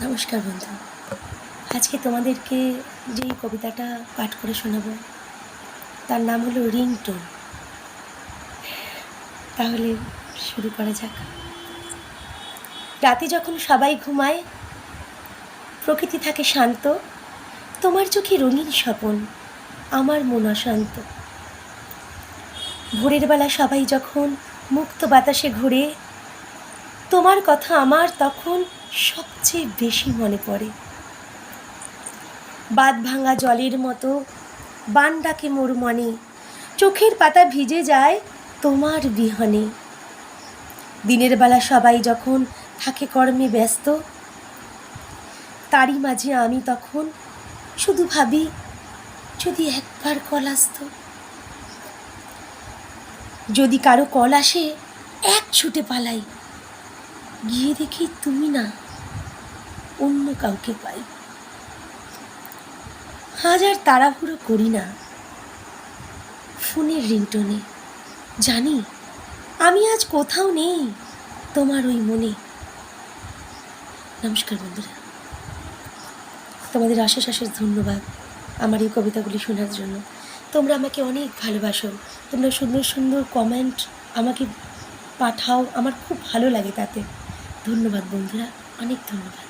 নমস্কার বন্ধু। আজকে তোমাদেরকে যেই কবিতাটা পাঠ করে শোনাবো তার নাম হলো রিংটোন। তাহলে শুরু করা যাক। রাতে যখন সবাই ঘুমায়, প্রকৃতি থাকে শান্ত, তোমার চোখে রঙিন স্বপন, আমার মন অশান্ত। ভোরের বেলা সবাই যখন মুক্ত বাতাসে ঘুরে, তোমার কথা আমার তখন সবচেয়ে বেশি মনে পড়ে। বাঁধ ভাঙা জলের মতো বান ডাকে মোর মনে, চোখের পাতা ভিজে যায় তোমার বিহনে। দিনের বেলা সবাই যখন থাকে কর্মে ব্যস্ত, তারই মাঝে আমি তখন শুধু ভাবি, যদি একবার কল আসতো। যদি কারো কল আসে, এক ছুটে পালাই, গিয়ে দেখি তুমি না, অন্য কাউকে পাই। হাজার তাড়াহুড়ো করি না ফোনের রিংটোনে, জানি আমি আজ কোথাও নেই তোমার ওই মনে। নমস্কার বন্ধুরা, তোমাদের অশেষ অশেষ ধন্যবাদ আমার এই কবিতাগুলি শোনার জন্য। তোমরা আমাকে অনেক ভালোবাসো, তোমরা সুন্দর সুন্দর কমেন্ট আমাকে পাঠাও, আমার খুব ভালো লাগে তাতে। ধন্যবাদ বন্ধুরা, অনেক ধন্যবাদ।